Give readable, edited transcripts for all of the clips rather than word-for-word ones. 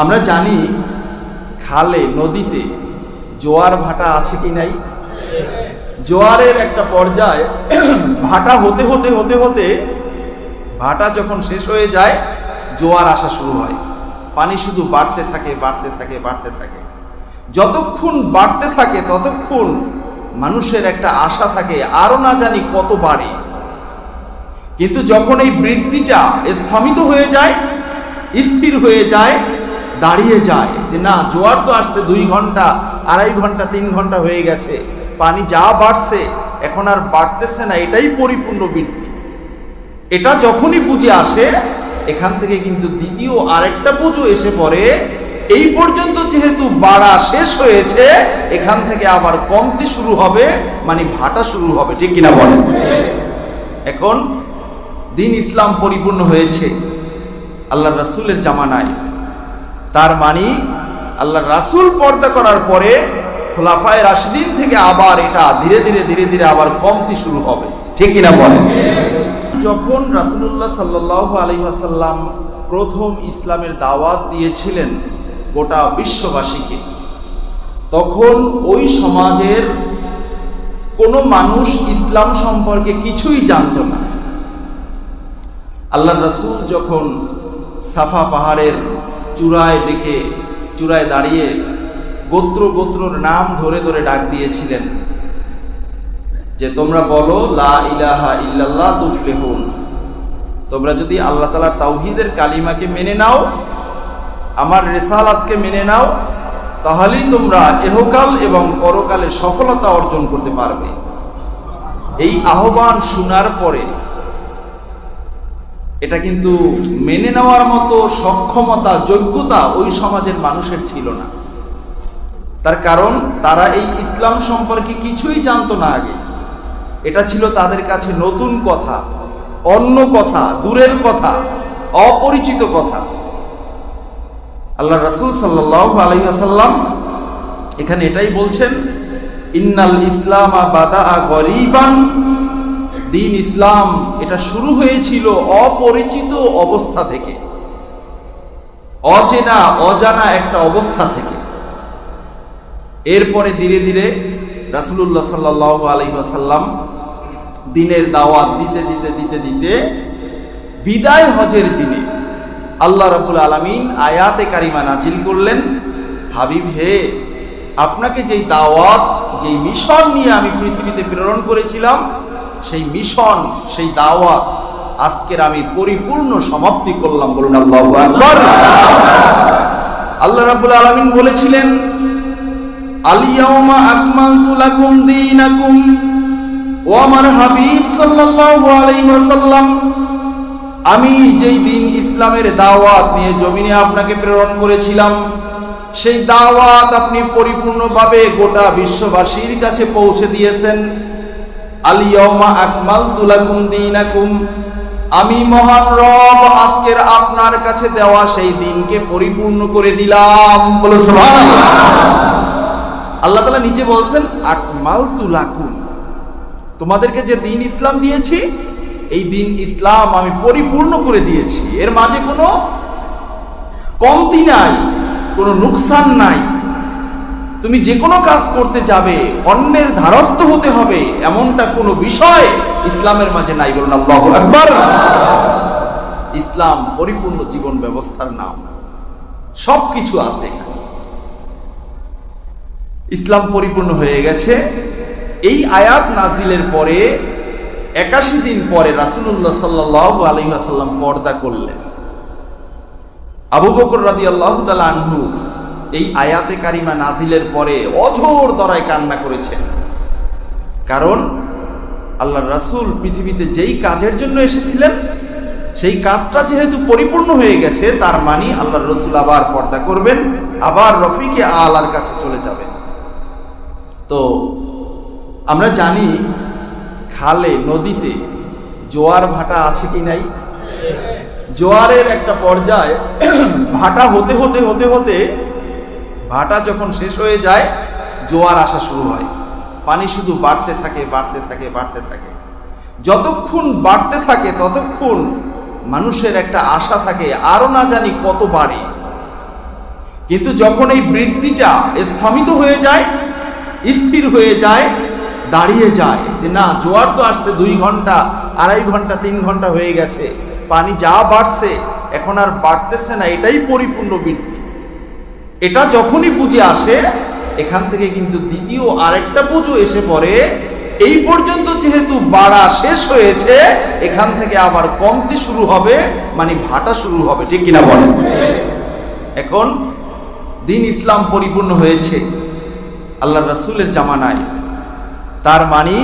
আমরা জানি খালে নদীতে জোয়ার ভাটা আছে কি নাই। জোয়ারের একটা পর্যায়ে ভাটা হতে হতে হতে হতে ভাটা যখন শেষ হয়ে যায় জোয়ার আসা শুরু হয়। পানি শুধু বাড়তে থাকে বাড়তে থাকে বাড়তে থাকে। যতক্ষণ বাড়তে থাকে ততক্ষণ মানুষের একটা আশা থাকে আরো না জানি কত বাড়ে। কিন্তু যখন এই বৃদ্ধিটা স্থমিত হয়ে যায়, স্থির হয়ে যায়, দাঁড়িয়ে যায় যে না, জোয়ার তো আসছে 2 ঘন্টা 2.5 ঘন্টা 3 ঘন্টা হয়ে গেছে, পানি যা বাড়ছে এখন আর বাড়তেছে না, এটাই পরিপূর্ণ বৃদ্ধি। এটা যখনই বুঝে আসে এখান থেকে কিন্তু দ্বিতীয় আরেকটা বুঝো এসে পড়ে। এই পর্যন্ত যেহেতু বাড়া শেষ হয়েছে, এখান থেকে আবার কমতে শুরু হবে, মানে ভাটা শুরু হবে। ঠিক কিনা বলেন? এখন দিন ইসলাম পরিপূর্ণ হয়েছে আল্লাহ রাসূলের জামানায়। তার মানে আল্লাহ রাসূল পর্দা করার পরে খোলাফায়ে রাশিদিন থেকে আবার এটা ধীরে ধীরে ধীরে ধীরে আবার কমতে শুরু হবে। ঠিক কিনা বলেন? যখন রাসূলুল্লাহ সাল্লাল্লাহু আলাইহি ওয়াসাল্লাম প্রথম ইসলামের দাওয়াত দিয়েছিলেন গোটা বিশ্ববাসীকে, তখন ওই সমাজের কোনো মানুষ ইসলাম সম্পর্কে কিছুই জানত না। আল্লাহ রাসূল যখন সাফা পাহাড়ের চূড়ায় দাঁড়িয়ে গোত্র গোত্রর নাম ধরে ধরে ডাক দিয়েছিলেন যে তোমরা বলো লা ইলাহা ইল্লাল্লাহ তুফলিহুন। তোমরা যদি আল্লাহ তাআলার তাওহীদের কালিমাকে মেনে নাও, আমার রিসালাতকে মেনে নাও, তাহলেই তোমরা ইহকাল এবং পরকালে সফলতা অর্জন করতে পারবে। এই আহ্বান শোনার পরে এটা কিন্তু মেনে নেওয়ার মতো সক্ষমতা যোগ্যতা ওই সমাজের মানুষের ছিল না। তার কারণ তারা এই ইসলাম সম্পর্কে কিছুই জানতো না আগে। এটা ছিল তাদের কাছে নতুন কথা, অন্য কথা, দূরের কথা, অপরিচিত কথা। আল্লাহ রাসূল সাল্লাল্লাহু আলাইহি ওয়াসাল্লাম এখানে এটাই বলছেন, ইন্নাল ইসলামা বাদাআ গরীবান। দিন ইসলাম এটা শুরু হয়েছিল অপরিচিত অবস্থা থেকে, অজানা একটা অবস্থা থেকে। এরপরে ধীরে ধীরে রাসূলুল্লাহ সাল্লাল্লাহু আলাইহি ওয়াসাল্লাম দিনের দাওয়াত দিতে দিতে দিতে দিতে বিদায় হজের দিনে আল্লাহ রাব্বুল আলামিন আয়াতে কারিমা নাজিল করলেন, হাবিব হে, আপনাকে যেই দাওয়াত, যেই মিশন নিয়ে আমি পৃথিবীতে প্রেরণ করেছিলাম, সেই মিশন, সেই দাওয়াত আজকের আমি পরিপূর্ণ সমাপ্তি করলাম। বলুন আল্লাহু আকবার। আল্লাহ রাব্বুল আলামিন বলেছিলেন, আল ইয়াউমা আকমালতু লাকুম দীনাকুম। ও আমার হাবিব সাল্লাল্লাহু আলাইহি ওয়াসাল্লাম, আমি যেই দিন ইসলামের দাওয়াত নিয়ে জমিনে আপনাকে প্রেরণ করেছিলাম, সেই দাওয়াত আপনি পরিপূর্ণভাবে গোটা বিশ্ববাসীর কাছে পৌঁছে দিয়েছেন। আল ইয়াউমা আকমালতু লাকুম দীনাকুম। আমি মহান রব আজকের আপনার কাছে দেওয়া সেই দিনকে পরিপূর্ণ করে দিলাম। বলুন সুবহানাল্লাহ। আল্লাহ তাআলা নিজে বলছেন আকমালতু লাকুম, তোমাদেরকে যে দিন ইসলাম দিয়েছি, এই দিন ইসলাম আমি পরিপূর্ণ করে দিয়েছি। এর মাঝে কোনো কমতি নাই, কোনো নুকসান নাই। তুমি যে কোনো কাজ করতে যাবে অন্যের ধারস্থ হতে হবে, এমনটা কোনো বিষয় ইসলামের মাঝে নাই। বলুন আল্লাহু আকবার। ইসলাম পরিপূর্ণ জীবন ব্যবস্থার নাম, সবকিছু আছে এখানে। ইসলাম পরিপূর্ণ হয়ে গেছে। এই আয়াত নাজিলের পরে 81 দিন পরে রাসূলুল্লাহ সাল্লাল্লাহু আলাইহি ওয়াসাল্লাম পর্দা করলেন। আবু বকর রাদিয়াল্লাহু তাআলা আনহু এই আয়াতে কারিমা নাজিলের পরে অঝোর দরায় কান্না করেছেন। কারণ আল্লাহর রাসূল পৃথিবীতে যেই কাজের জন্য এসেছিলেন, সেই কাজটা যেহেতু পরিপূর্ণ হয়ে গেছে, তার মানে আল্লাহর রাসূল আবার পর্দা করবেন, আবার রফিকে আলার কাছে চলে যাবেন। তো আমরা জানি খালে নদীতে জোয়ার ভাটা আছে কি নাই। জোয়ারের একটা পর্যায়ে ভাটা হতে হতে হতে হতে ভাটা যখন শেষ হয়ে যায় জোয়ার আসা শুরু হয়। পানি শুধু বাড়তে থাকে বাড়তে থাকে বাড়তে থাকে। যতক্ষণ বাড়তে থাকে ততক্ষণ মানুষের একটা আশা থাকে আরো না জানি কত বাড়ে। কিন্তু যখন এই বৃদ্ধিটা স্থমিত হয়ে যায়, স্থির হয়ে যায়, দাঁড়িয়ে যায় যে না, জোয়ার তো আসছে 2 ঘন্টা, 2.5 ঘন্টা, 3 ঘন্টা হয়ে গেছে, পানি যা বাড়ছে এখন আর বাড়তেছে না, এটাই পরিপূর্ণ বৃদ্ধি। এটা যখনই বুঝে আসে, এখান থেকে কিন্তু দ্বিতীয় আরেকটা বুঝো এসে পড়ে। এই পর্যন্ত যেহেতু বাড়া শেষ হয়েছে, এখান থেকে আবার কমতে শুরু হবে, মানে ভাটা শুরু হবে। ঠিক কিনা বলেন? এখন দিন ইসলাম পরিপূর্ণ হয়েছে আল্লাহ রাসূলের জামানায়। তার মানে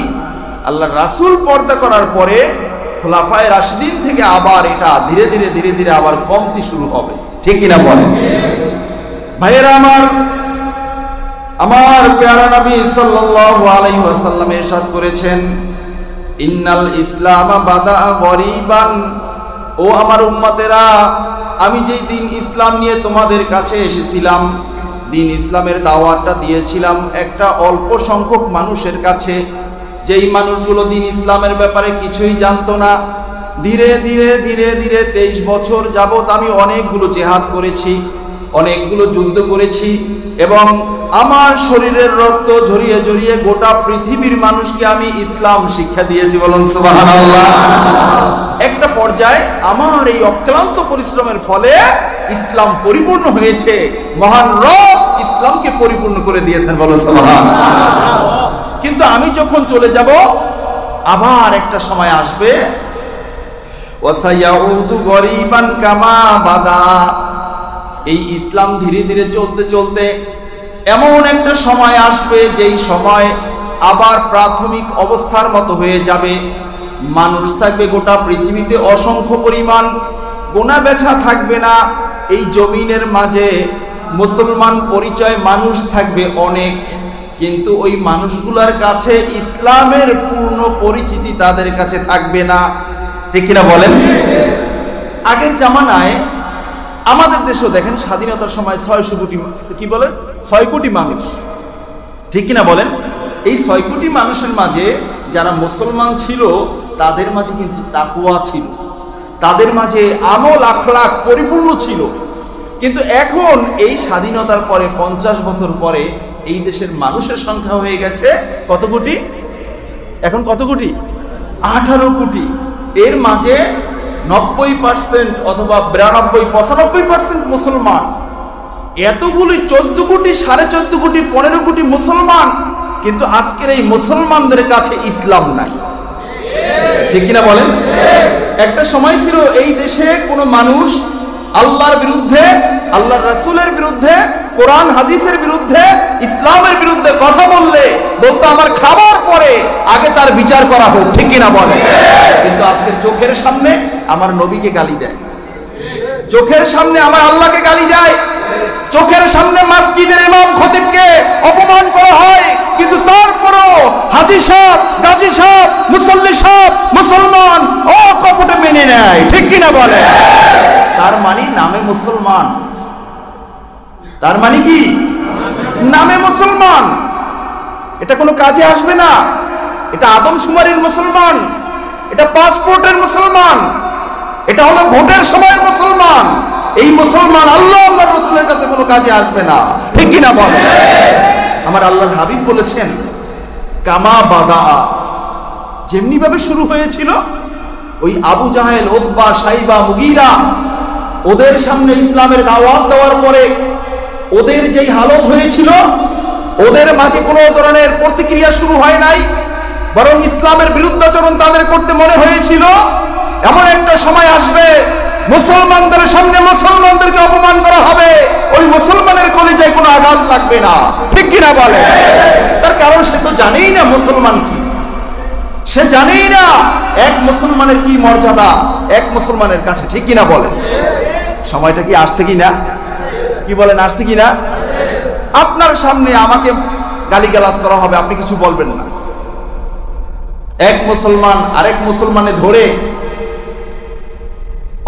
আল্লাহ রাসূল পর্দা করার পরে খোলাফায়ে রাশিদিন থেকে আবার এটা ধীরে ধীরে ধীরে ধীরে আবার কমতে শুরু হবে। ঠিক কিনা বলেন? ভাইয়েরা আমার প্যারা নবী সাল্লাল্লাহু আলাইহি ওয়াসাল্লাম ইরশাদ করেছেন, ইন্নাল ইসলাম বাদা গরিবান। ও আমার উম্মতেরা, আমি যেই দিন ইসলাম নিয়ে তোমাদের কাছে এসেছিলাম, দিন ইসলামের দাওয়াতটা দিয়েছিলাম একটা অল্প সংখ্যক মানুষের কাছে, যেই মানুষগুলো দিন ইসলামের ব্যাপারে কিছুই জানতো না। ধীরে ধীরে ধীরে ধীরে 23 বছর যাবত আমি অনেকগুলো জিহাদ করেছি, অনেকগুলো যুদ্ধ করেছি, এবং আমার শরীরের রক্ত ঝরিয়ে ঝরিয়ে গোটা পৃথিবীর মানুষকে আমি ইসলাম শিক্ষা দিয়েছি। বলুন সুবহানাল্লাহ। একটা পর্যায়ে আমার এই অক্লান্ত পরিশ্রমের ফলে ইসলাম পরিপূর্ণ হয়েছে। মহান রব ইসলামকে পরিপূর্ণ করে দিয়েছেন। বলুন সুবহানাল্লাহ। কিন্তু আমি যখন চলে যাব, আবার একটা সময় আসবে, ওয়াসায়াউদু গরিবান কামা বাদা। এই ইসলাম ধীরে ধীরে চলতে চলতে এমন একটা সময় আসবে, যেই সময় আবার প্রাথমিক অবস্থার মতো হয়ে যাবে। মানুষ থাকবে গোটা পৃথিবীতে অসংখ্য পরিমাণ, গোনা বেছা থাকবে না। এই জমিনের মাঝে মুসলমান পরিচয় মানুষ থাকবে অনেক, কিন্তু ওই মানুষগুলোর কাছে ইসলামের পূর্ণ পরিচিতি তাদের কাছে থাকবে না। ঠিক কিনা বলেন? আগের জামানায় আমাদের দেশেও দেখেন, স্বাধীনতার সময় 600 কোটি, কি বলে 6 কোটি মানুষ। ঠিক কিনা বলেন? এই 6 কোটি মানুষের মাঝে যারা মুসলমান ছিল, তাদের মাঝে কিন্তু তাকওয়া ছিল, তাদের মাঝে আমল আখলাক পরিপূর্ণ ছিল। কিন্তু এখন এই স্বাধীনতার পরে 50 বছর পরে এই দেশের মানুষের সংখ্যা হয়ে গেছে কত কোটি? এখন কত কোটি? 18 কোটি। এর মাঝে 90% অথবা 92, 95% মুসলমান। এতগুলি 14 কোটি, 14.5 কোটি, 15 কোটি মুসলমান, কিন্তু আজকের এই মুসলমানদের কাছে ইসলাম নাই। ঠিক কিনা বলেন? একটা সময় ছিল এই দেশে কোনো মানুষ আল্লাহর বিরুদ্ধে, আল্লাহর রাসূলের বিরুদ্ধে, কোরআন হাদিসের বিরুদ্ধে, ইসলামের বিরুদ্ধে কথা বলতো আমার খাবার পরে আগে তার বিচার করা হোক। ঠিক কিনা বলে? কিন্তু আজকের চোখের সামনে আমার নবীকে গালি দেয়, চোখের সামনে আমার আল্লাহকে গালি দেয়, চোখের সামনে মসজিদের ইমাম খতিবকে অপমান করা হয়, কিন্তু তারপরও হাজী সাহেব, গাজী সাহেব, মুসল্লি সাহেব মুসলমান ও কপটে মেনে নেয়। ঠিক কিনা বলে? তার মানে নামে মুসলমান। তার মানে কি? নামে মুসলমান। এটা কোনো কাজে আসবে না। এটা আদমশুমারির মুসলমান, এটা পাসপোর্টের মুসলমান, এটা হলো ভোটের সময়ের মুসলমান। এই মুসলমান আল্লাহ আল্লাহর রাসূলের কাছে কোনো কাজে আসবে না। ঠিক কিনা বলে? আমার আল্লাহর হাবিব বলেছেন, কামা বাদা, যেমনি ভাবে শুরু হয়েছিল, ওই আবু জাহেল, উতবা, সাইবা, মুগীরা, ওদের সামনে ইসলামের দাওয়াত দেওয়ার পরে ওদের যেই হালত হয়েছিল, ওদের মাঝে কোনো ধরনের প্রতিক্রিয়া শুরু হয় নাই, বরং ইসলামের বিরুদ্ধাচরণ তাদের করতে মনে হয়েছিল। এমন একটা সময় আসবে, মুসলমানদের সামনে মুসলমানদেরকে অপমান করা হবে, ওই মুসলমানের কলিজায় কোনো আঘাত লাগবে না। ঠিক কিনা বলে? তার কারণ সে তো জানেই না মুসলমান কি, সে জানেই না এক মুসলমানের কি মর্যাদা এক মুসলমানের কাছে। ঠিক কিনা বলে? সময়টা কি আসছে কিনা? কি বলেন, আসছে কিনা? আপনার সামনে আমাকে গালিগালাজ করা হবে, আপনি কিছু বলবেন না। এক মুসলমান আরেক মুসলমানে ধরে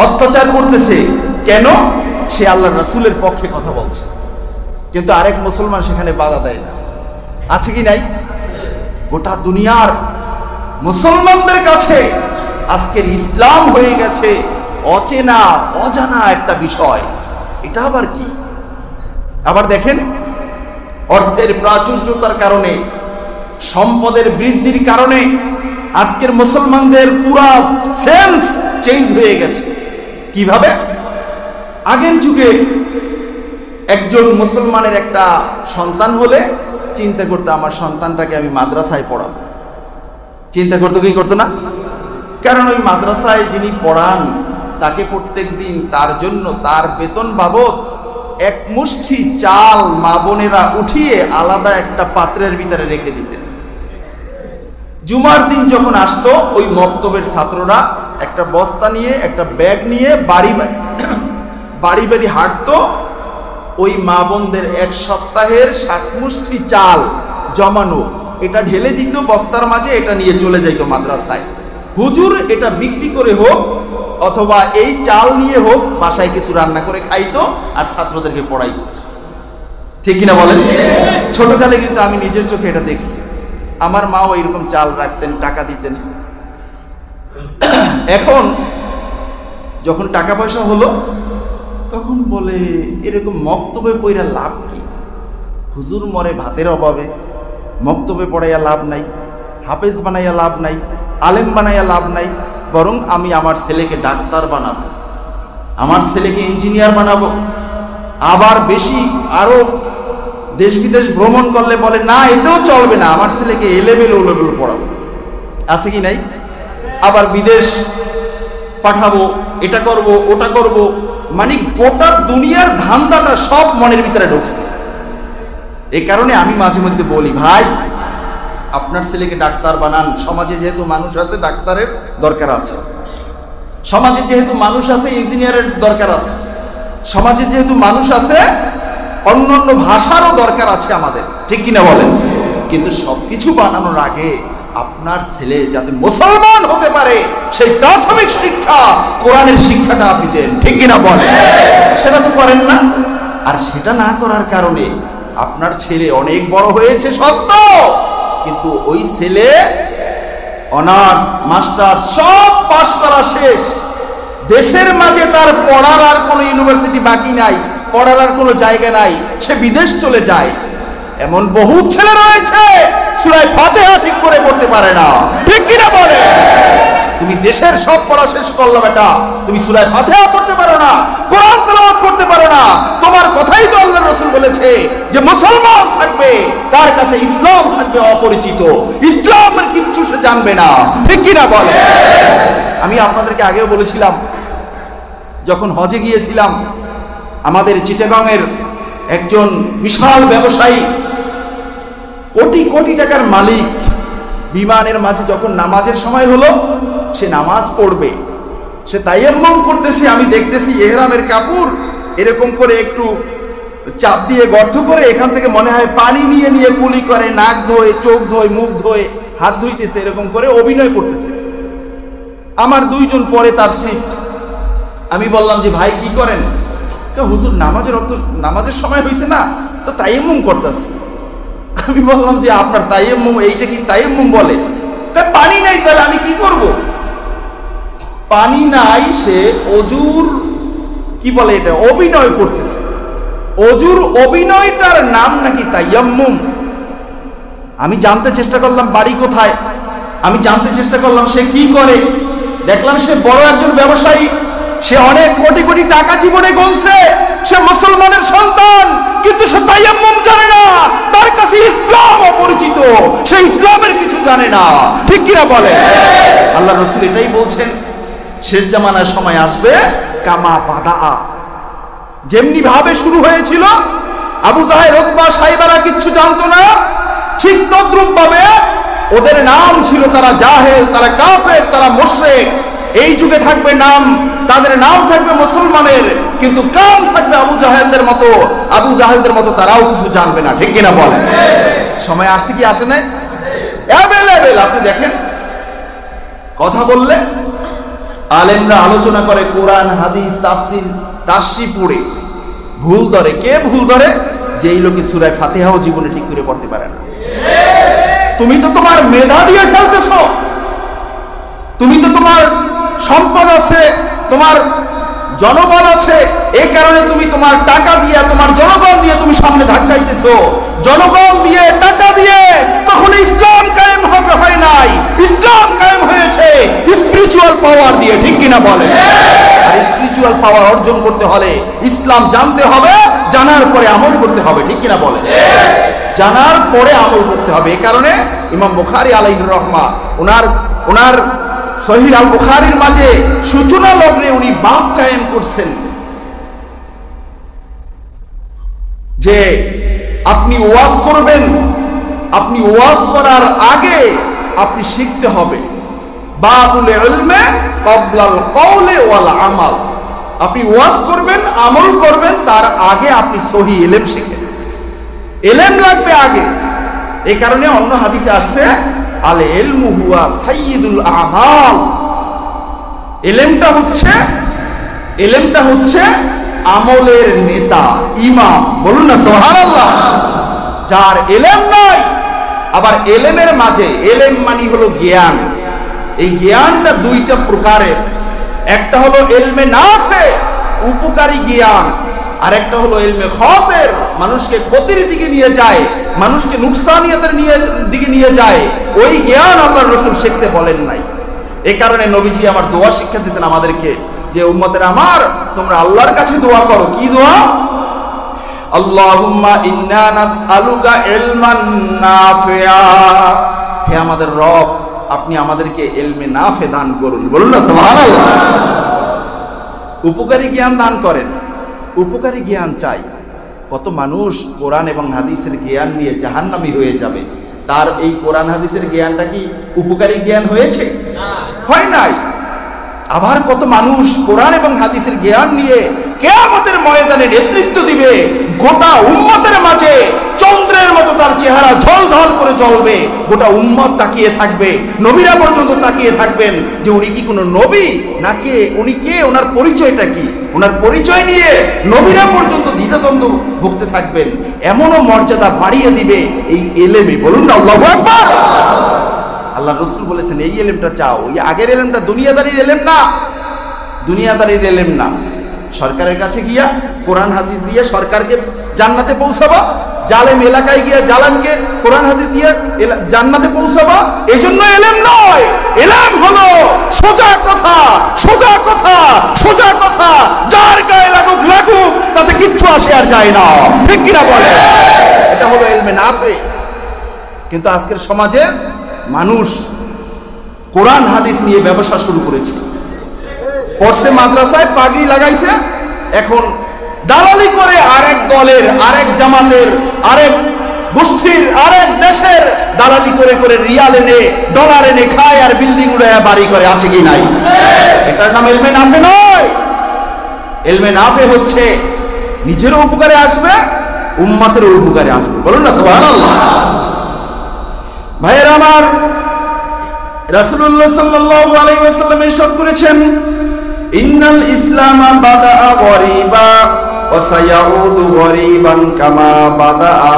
অত্যাচার করতেছে, কেন? সে আল্লাহর রাসূলের পক্ষে কথা বলছে, কিন্তু আরেক মুসলমান সেখানে বাধা দেয় না। আছে কি নাই? গোটা দুনিয়ার মুসলমানদের কাছে আজকের ইসলাম হয়ে গেছে অচেনা অজানা একটা বিষয়। এটা আবার কি? আবার দেখেন, অর্থের প্রাচুর্যতার কারণে, সম্পদের বৃদ্ধির কারণে আজকের মুসলমানদের পুরা সেন্স চেঞ্জ হয়ে গেছে। কিভাবে? আগের যুগে একজন মুসলমানের একটা সন্তান হলে চিন্তা করতো আমার সন্তানটাকে আমি মাদ্রাসায় পড়াবো। চিন্তা করতো কি করতো না? কারণ ওই মাদ্রাসায় যিনি পড়ান তাকে প্রত্যেক দিন তার জন্য তার বেতন বাবদ এক মুষ্টি চাল মা বোনেরা উঠিয়ে আলাদা একটা পাত্রের ভিতরে রেখে দিতেন। জুমার দিন যখন আসতো ওই মক্তবের ছাত্ররা একটা বস্তা নিয়ে, একটা ব্যাগ নিয়ে বাড়ি বাড়ি হাঁটতো। ওই মা বোনদের এক সপ্তাহের 7 মুষ্টি চাল জমানো এটা ঢেলে দিত বস্তার মাঝে, এটা নিয়ে চলে যাইতো মাদ্রাসায়। হুজুর এটা বিক্রি করে হোক অথবা এই চাল নিয়ে হোক বাসায় কিছু রান্না করে খাইতো আর ছাত্রদেরকে পড়াইতো। ঠিক কিনা বলেন? ছোটকালে কিন্তু আমি নিজের চোখে এটা দেখছি। আমার মাও এরকম চাল রাখতেন, টাকা দিতেন। এখন যখন টাকা পয়সা হলো তখন বলে এরকম মক্তবে পড়া লাভ কি? হুজুর মরে ভাতের অভাবে, মক্তবে পড়াইয়া লাভ নাই, হাফেজ বানাইয়া লাভ নাই, আলেম বানাইয়া লাভ নাই, বরং আমি আমার ছেলেকে ডাক্তার বানাবো, আমার ছেলেকে ইঞ্জিনিয়ার বানাবো। আবার বেশি আরো দেশ বিদেশ ভ্রমণ করলে বলে না এতেও চলবে না, আমার ছেলেকে এ লেভেল ও লেভেল পড়াবো। আছে কি নাই? আবার বিদেশ পাঠাবো, এটা করব ওটা করব, মানে গোটা দুনিয়ার ধান্দাটা সব মনের ভিতরে ঢুকছে। এই কারণে আমি মাঝে মধ্যে বলি, ভাই আপনার ছেলেকে ডাক্তার বানান। সমাজে যেহেতু মানুষ আছে ডাক্তারের দরকার আছে, সমাজে যেহেতু মানুষ আছে ইঞ্জিনিয়ারের দরকার আছে, সমাজে যেহেতু মানুষ আছে অন্যান্য ভাষারও দরকার আছে আমাদের। ঠিক কিনা বলেন? কিন্তু সবকিছু বানানোর আগে আপনার ছেলে যাতে মুসলমান হতে পারে সেই প্রাথমিক শিক্ষা, কোরআনের শিক্ষাটা আপনি দেন। ঠিক কিনা বলেন? সেটা তো করেন না। আর সেটা না করার কারণে আপনার ছেলে অনেক বড় হয়েছে সত্য, কিন্তু ওই ছেলে অনার্স মাস্টার সব পাস করা শেষ, দেশের মাঝে তার পড়ার আর কোনো ইউনিভার্সিটি বাকি নাই, পড়ার আর কোনো জায়গা নাই, সে বিদেশ চলে যায়। এমন বহু ছেলে রয়েছে সূরা ফাতিহা ঠিক করে পড়তে পারে না। ঠিক কিনা বলে? তুমি দেশের সব পড়া শেষ করলো বেটা, তুমি সূরা ফাতিহা পড়তে পারো না, কোরআন তেলাওয়াত করতে পারো না। তোমার কথাই তো আল্লাহর রাসূল বলেছে যে মুসলমান থাকবে তার কাছে ইসলাম থাকবে অপরিচিত, ইসলামের কিচ্ছু সে জানবে না। ঠিক কিনা বলে? আমি আপনাদেরকে আগেও বলেছিলাম, যখন হজে গিয়েছিলাম আমাদের চিটাগাংয়ের একজন বিশাল ব্যবসায়ী, কোটি কোটি টাকার মালিক, বিমানের মাঝে যখন নামাজের সময় হলো সে নামাজ পড়বে, সে তায়াম্মুম করতেছে, আমি দেখতেছি ইহরামের কাপড় এরকম করে একটু চাপ দিয়ে গর্ত করে এখান থেকে মনে হয় পানি নিয়ে নিয়ে কুলি করে, নাক ধোয়, চোখ ধোয়, মুখ ধোয়, হাত ধুইতেছে, এরকম করে অভিনয় করতেছে। আমার 2 জন পরে তার সিট। আমি বললাম যে ভাই কি করেন? হুজুর নামাজের সময় হয়েছে না তো তায়াম্মুম করতেছে। আমি বললাম যে আপনার তায়াম্মুম, এইটা কি তায়াম্মুম বলে? তা পানি নাই, তাহলে আমি কি করব? পানি নাই, সে অজুর কি বলে এটা অভিনয় করতেছে। অজুর অভিনয়টার নাম নাকি তায়াম্মুম। আমি জানতে চেষ্টা করলাম বাড়ি কোথায়, আমি জানতে চেষ্টা করলাম সে কি করে। দেখলাম সে বড় একজন ব্যবসায়ী, সে অনেক কোটি কোটি টাকা জীবনে গলছে, সে মুসলমানের সন্তান, কিন্তু সে তায়াম্মুম জানে না, তার কাছে ইসলাম অপরিচিত, সে ইসলামের কিছু জানে না। ঠিক কিনা বলে? আল্লাহ রাসূল এটাই বলছেন, শেষ জামানার সময় আসবে কামা বাদা, যেমনি ভাবে শুরু হয়েছিল, আবু জাহেল, উতবা, সাইবারা কিচ্ছু জানতো না, ঠিক তদ্রূপ ভাবে ওদের নাম ছিল তারা জাহেল, তারা কাফের, তারা মুশরিক। এই যুগে থাকবে নাম, তাদের নাম থাকবে মুসলমানের, কিন্তু কাম থাকবে আবু জাহেলদের মতো। আবু জাহেলদের মতো তারাও কিছু জানবে না। ঠিক কিনা বলেন? সময় আসতে কি আসে না? অ্যাভেলেবেল। আপনি দেখেন, কথা বললে আলেমরা আলোচনা করে কোরআন, হাদিস, তাফসীর, তাফসীর পড়ে ভুল ধরে। কে ভুল ধরে? যে এই লোকে সূরা ফাতিহাও জীবনে ঠিক করে পড়তে পারে না। তুমি তো তোমার মেধা দিয়ে ফেলতেছ, তুমি তো তোমার সম্পদ আছে, তোমার জনবল আছে, এই কারণে তুমি তোমার টাকা দিয়ে, তোমার জনগণ দিয়ে তুমি জনগণ দিয়ে, টাকা দিয়ে, তখন ইসলাম কায়েম হয় নাই। ইসলাম কায়েম হয়েছে স্পিরিচুয়াল পাওয়ার দিয়ে, ঠিক কিনা বলে? আর স্পিরিচুয়াল পাওয়ার অর্জন করতে হলে ইসলাম জানতে হবে, জানার পরে আমল করতে হবে, ঠিক কিনা বলে? জানার পরে আমল করতে হবে। এই কারণে ইমাম বুখারী আলাইহির রহমা ওনার সহিহ আল বুখারীর মাঝে সূচনা লগ্নে উনি বাব কায়েম করছেন যে আপনি ওয়াজ করবেন, আপনি ওয়াজ করার আগে আপনি শিখতে হবে। বাবুল ইলমে ক্বাবলাল কওলি ওয়াল আমাল। আপনি ওয়াজ করবেন, আমল করবেন, তার আগে আপনি সহিহ ইলম শিখেন। ইলম লাগবে আগে। এই কারণে অন্য হাদিসে আসছে আল ইলমু হুয়া সাইয়্যিদুল আমাল। ইলমটা হচ্ছে আমলের নেতা, ইমাম। বলুন না সুবহানাল্লাহ। যার ইলম নাই, আবার ইলমের মাঝে, ইলম মানে হলো জ্ঞান। এই জ্ঞানটা দুইটা প্রকারের। একটা হলো ইলমে নাফে, উপকারী জ্ঞান, আর একটা হলো ইলমে খাতির, মানুষকে ক্ষতির দিকে নিয়ে যায়, মানুষকে নুকসানিয়াতের দিকে নিয়ে যায়। ওই জ্ঞান আল্লাহর রাসূল শিখতে বলেন নাই। এই কারণে নবীজি আমার দোয়া শিক্ষা দিতেন আমাদেরকে যে উম্মতের আমার, তোমরা আল্লাহর কাছে দোয়া করো। কি দোয়া? আল্লাহুম্মা ইন্না নাসআলুকা ইলমান নাফিআ। হে আমাদের রব, আপনি আমাদেরকে ইলমে নাফে দান করুন। বলুন না সুবহানাল্লাহ। উপকারী জ্ঞান দান করেন। উপকারী জ্ঞান চাই। কত মানুষ কোরআন এবং হাদিসের জ্ঞান নিয়ে জাহান্নামী হয়ে যাবে। তার এই কোরআন হাদিসের জ্ঞানটা কি উপকারী জ্ঞান হয়েছে? হয় নাই। আবার কত মানুষ কোরআন এবং হাদিসের জ্ঞান নিয়ে কিয়ামতের ময়দানে নেতৃত্ব দিবে। গোটা উম্মতের মাঝে চন্দ্রের মতো তার চেহারা ঝলঝল করে জ্বলবে। গোটা উম্মত তাকিয়ে থাকবে, নবীরা পর্যন্ত তাকিয়ে থাকবেন যে উনি কি কোনো নবী নাকি উনি কে, ওনার পরিচয়টা কি। ওনার পরিচয় নিয়ে নবীরা পর্যন্ত দ্বিধাদ্বন্দ্ব ভুগতে থাকবেন। এমনও মর্যাদা বাড়িয়ে দিবে এই ইলমে। বলুন না আল্লাহু আকবার। আল্লাহ রাসূল বলেছেন এই ইলমটা চাও। ওই আগের ইলমটা দুনিয়াদারির ইলম না, দুনিয়াদারির ইলম না। সরকারের কাছে গিয়া কোরআন হাদিস দিয়ে সরকারকে জান্নাতে পৌঁছাবা, জালেম এলাকায় গিয়া জালেমকে কোরআন হাদিস দিয়ে জান্নাতে পৌঁছাবা, এই জন্য ইলম নয়। ইলম হলো সোজা কথা, সোজা কথা, সোজা কথা। যার গায়ে লাগুক লাগুক, তাতে কিচ্ছু আসে আর যায় না, ঠিক কিনা বলে? এটা হলো ইলমে নাফে। কিন্তু আজকের সমাজে মানুষ কোরআন হাদিস নিয়ে ব্যবসা শুরু করেছে। পড়ছে মাদ্রাসায়, পাগড়ি লাগাইছে, এখন দালালি করে আরেক দলের, আরেক জামাতের, আরেক গোষ্ঠীর, আরেক দেশের দালালি করে করে রিয়াল এনে, ডলার এনে খায় আর বিল্ডিং উড়ায় বাড়ি করে। আছে কি নাই? এটার নাম ইলমে নাফে নয়। ইলমে নাফে হচ্ছে নিজেরও উপকারে আসবে, উম্মতেরও উপকারে আসবে। বলুন না সুবহানাল্লাহ। ভাইয়েরা আমার, রাসূলুল্লাহ সাল্লাল্লাহু আলাইহি ওয়াসাল্লাম ইরশাদ করেছেন ইন্নাল ইসলামা বাদাআ গরীবা ওয়া সায়াউদু গরীবান কামা বাদাআ।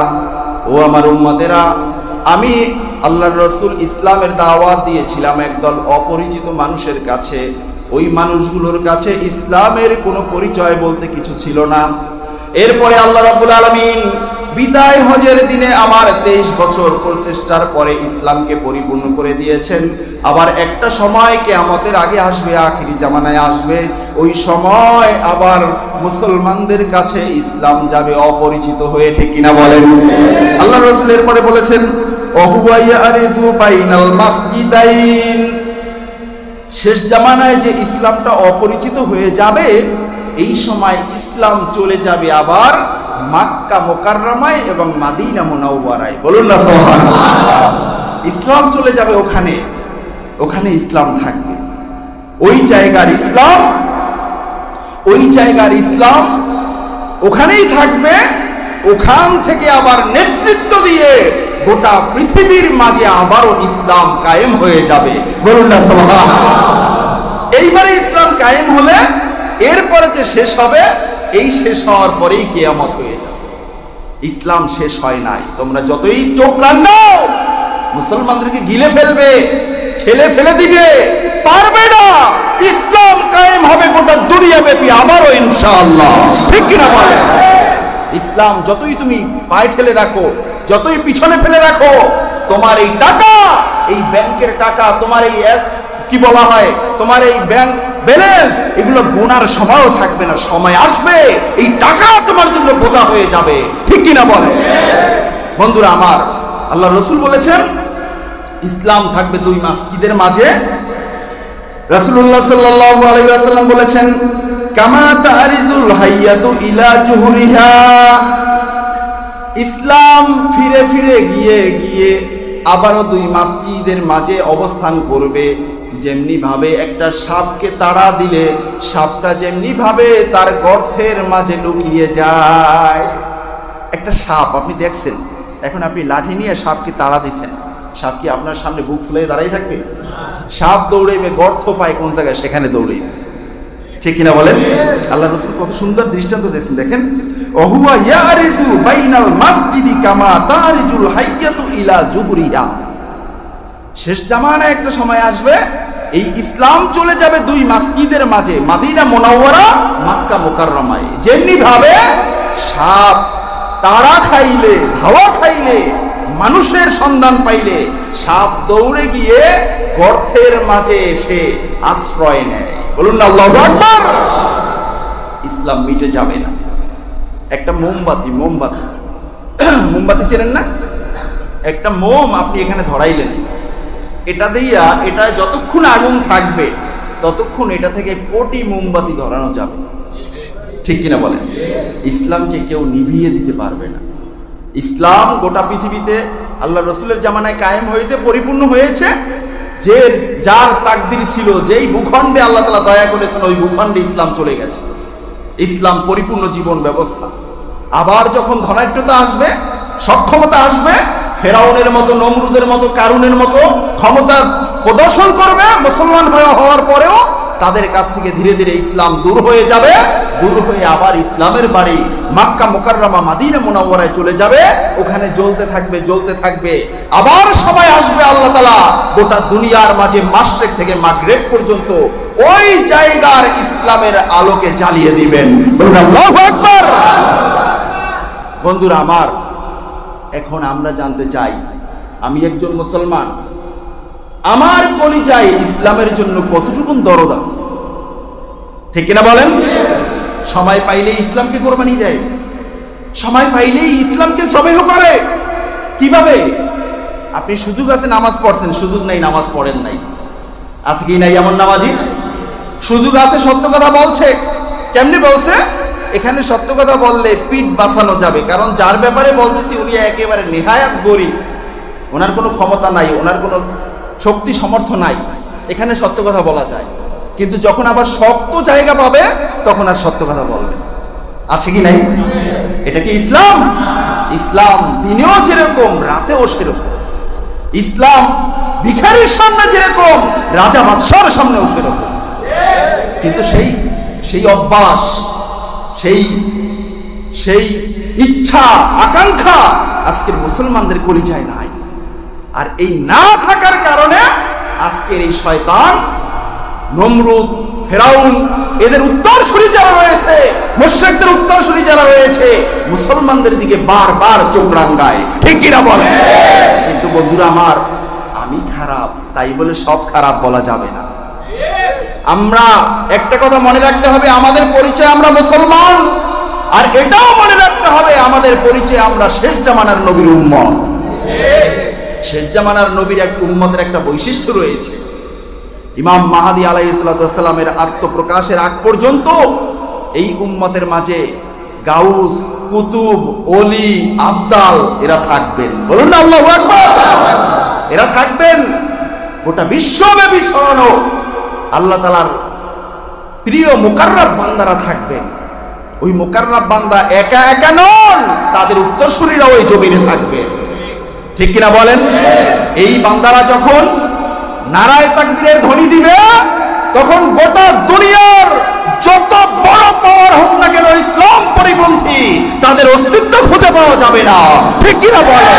ও আমার উম্মতেরা, আমি আল্লাহর রাসূল ইসলামের দাওয়াত দিয়েছিলাম একদল অপরিচিত মানুষের কাছে। ওই মানুষগুলোর কাছে ইসলামের কোনো পরিচয় বলতে কিছু ছিল না। এরপরে আল্লাহ রাব্বুল আলামিন বিদায় হজের দিনে আমার 23 বছর প্রচেষ্টার পরে ইসলামকে পরিপূর্ণ করে দিয়েছেন। আবার একটা সময় কিয়ামতের আগে আসবে, আখিরি জামানায় আসবে। ওই সময় আবার মুসলমানদের কাছে ইসলাম যাবে অপরিচিত হয়ে, ঠিক কিনা বলেন? আল্লাহ রাসূল এরপরে বলেছেন ওহুয়া ইয়ারিজু বাইনাল মাসজিদাইন। শেষ জামানায় যে ইসলামটা অপরিচিত হয়ে যাবে, এই সময় ইসলাম চলে যাবে আবার মক্কা মুকাররমায় এবং মদিনা মুনাওয়ারায়। বলুন না সুবহানাল্লাহ। ইসলাম চলে যাবে ওখানে, ওখানে ইসলাম থাকবে। ওই জায়গার ইসলাম, ওই জায়গার ইসলাম ওখানেই থাকবে। ওখান থেকে আবার নেতৃত্ব দিয়ে গোটা পৃথিবীর মাঝে আবারও ইসলাম কায়েম হয়ে যাবে। বলুন না সুবহানাল্লাহ। এইবারে ইসলাম কায়েম হলে এরপরে যে শেষ হবে, এই শেষ হওয়ার পরেই কিয়ামত হয়ে যাবে। ইসলাম শেষ হয় নাই। তোমরা যতই চোখ রাঙাও, মুসলমানদেরকে গিলে ফেলবে, ঠেলে ফেলে দিবে, পারবে না। ইসলাম কায়েম হবে গোটা দুনিয়া ব্যাপী আবারও ইনশাআল্লাহ, ঠিক কিনা বলে? ইসলাম যতই তুমি পায়ে ঠেলে রাখো, যতই পিছনে ফেলে রাখো, তোমার এই টাকা, এই ব্যাংকের টাকা, তোমার এই কি বলা হয়, তোমার এই ব্যাংক ব্যালেন্স, এগুলো গোনার সময়ও থাকবে না। সময় আসবে এই টাকা তোমার জন্য বোঝা হয়ে যাবে। ঠিক কিনা বলে? বন্ধুরা আমার, আল্লাহ রসুল বলেছেন ইসলাম থাকবে দুই মসজিদের মাঝে। রাসূলুল্লাহ সাল্লাল্লাহু আলাইহি ওয়াসাল্লাম বলেছেন, কামা তারিজুল হাইয়াতু ইলা জুহরিহা, ইসলাম ফিরে ফিরে গিয়ে গিয়ে আবারও দুই মসজিদের মাঝে অবস্থান করবে। যেমনি ভাবে একটা সাপকে তাড়া দিলে সাপটা যেমনি ভাবে তার গর্তের মাঝে লুকিয়ে যায়। একটা সাপ আপনি দেখছেন, এখন আপনি লাঠি নিয়ে সাপকে তাড়া দিচ্ছেন, সাপ কি আপনার সামনে বুক ফুলে দাঁড়াই থাকবে? সাপ দৌড়াইবে, গর্ত পায় কোন জায়গায় সেখানে দৌড়াইবে। ঠিক কিনা বলেন? আল্লাহ রাসূল কত সুন্দর দৃষ্টান্ত দিয়েছেন, দেখেন, ওহুয়া ইয়ারিজু বাইনাল মাসজিদি কামা তারিজুল হাইয়াতু ইলা জুবরিহা। শেষ জামানায় একটা সময় আসবে, এই ইসলাম চলে যাবে দুই মসজিদের মাঝে, মদিনা মুনাওয়ারা, মক্কা মুকাররমায়। যেমনি ভাবে সাপ তাড়া খাইলে, ধাওয়া খাইলে, মানুষের সন্ধান পাইলে সাপ দৌড়ে গিয়ে গর্তের মাঝে এসে আশ্রয় নেয়। বলুন না আল্লাহু আকবার। ইসলাম মিটে যাবে না। একটা মোমবাতি মোমবাতি চেনেন না? একটা মোম আপনি এখানে ধরাইলেন, এটা দিয়া, এটা যতক্ষণ আগুন থাকবে ততক্ষণ এটা থেকে কোটি মোমবাতি ধরানো যাবে। ঠিক কিনা বলেন? ইসলামকে কেউ নিভিয়ে দিতে পারবে না। ইসলাম গোটা পৃথিবীতে আল্লাহ রসুলের জামানায় কায়েম হয়েছে, পরিপূর্ণ হয়েছে। যে যার তাকদির ছিল, যেই ভূখণ্ডে আল্লাহ তাআলা দয়া করেছেন, ওই ভূখণ্ডে ইসলাম চলে গেছে। ইসলাম পরিপূর্ণ জীবন ব্যবস্থা। আবার যখন ধনাঢ্যতা আসবে, সক্ষমতা আসবে, ফেরাউনের মতো, নমরুদের মতো, কারুনের মতো ক্ষমতা প্রদর্শন করবে, মুসলমান হওয়ার পরেও তাদের কাছ থেকে ধীরে ধীরে ইসলাম দূর হয়ে যাবে। দূর হয়ে আবার ইসলামের বাড়ি মক্কা মুকাররমা, মদিনা মুনাওয়ারায় চলে যাবে। ওখানে জ্বলতে থাকবে, জ্বলতে থাকবে। আবার সময় আসবে আল্লাহ তাআলা গোটা দুনিয়ার মাঝে মাশরিক থেকে মাগরিব পর্যন্ত ওই জায়গার ইসলামের আলোকে জ্বালিয়ে দিবেন। বলুন আল্লাহু আকবার। বন্ধুরা আমার, এখন আমরা জানতে চাই, আমি একজন মুসলমান, আমার কলিজায় ইসলামের জন্য কতটুকু দরদ আছে। ঠিক কিনা বলেন? সময় পাইলেই ইসলামকে কোরবানি দেয়, সময় পাইলেই ইসলামকে জবেহ করে। কিভাবে? আপনি সুযোগ আছে নামাজ পড়ছেন, সুযোগ নেই নামাজ পড়েন নাই। আছে কি নাই এমন নামাজি? সুযোগ আছে, সত্য কথা বলছে। কেমনি বলছে? এখানে সত্য কথা বললে পিঠ বাঁচানো যাবে, কারণ যার ব্যাপারে বলতেছি উনি একেবারে নেহায়াত গরীব, ওনার কোনো ক্ষমতা নাই, ওনার কোনো শক্তি সামর্থ্য নাই, এখানে সত্য কথা বলা যায়। কিন্তু যখন আবার শক্ত জায়গা পাবে তখন আর সত্য কথা বলবে। আছে কি নাই? এটা কি ইসলাম? ইসলাম দিনেও যেরকম রাতেও সেরকম। ইসলাম ভিখারির সামনে যেরকম রাজা বাদশার সামনেও সেরকম। কিন্তু সেই অভ্যাস, সেই ইচ্ছা আকাঙ্ক্ষা আজকের মুসলমানদের কলিজায় নাই। আর এই না থাকার কারণে আজকের এই শয়তান, নমরুদ, ফেরাউন, এদের উত্তরসূরি যারা রয়েছে, মুশরিকদের উত্তরসূরি যারা রয়েছে, মুসলমানদের দিকে বারবার চোখ রাঙায়। ঠিক কিনা বলে? কিন্তু বন্ধুরা আমার, আমি খারাপ তাই বলে সব খারাপ বলা যাবে না। আমরা একটা কথা মনে রাখতে হবে, আমাদের পরিচয় আমরা মুসলমান। আর এটাও মনে রাখতে হবে আমাদের পরিচয় আমরা শেষ জামানার নবীর উম্মত। শেষ জামানার নবীর এক উম্মতের একটা বৈশিষ্ট্য রয়েছে। ইমাম মাহদী আলাইহিস সালামের আত্মপ্রকাশের আগ পর্যন্ত এই উম্মতের মাঝে গাউস, কুতুব, ওলি, আবদাল এরা থাকবেন। বলুন না আল্লাহু আকবার। এরা থাকবেন। গোটা বিশ্বব্যাপী ছড়ানো আল্লাহ তাআলার প্রিয় মুকাররব বান্দারা থাকবেন। ওই মুকাররব বান্দা একা একা নন, তাদের উত্তরসূরিরা ওই জমিনে থাকবে। ঠিক কিনা বলেন? এই বান্দারা যখন নারায়ে তাকবীরের ধ্বনি দিবে, তখন গোটা দুনিয়ার যত বড় পাওয়ার হোক না কেন, ইসলাম পরিপন্থী, তাদের অস্তিত্ব খুঁজে পাওয়া যাবে না। ঠিক কিনা বলেন?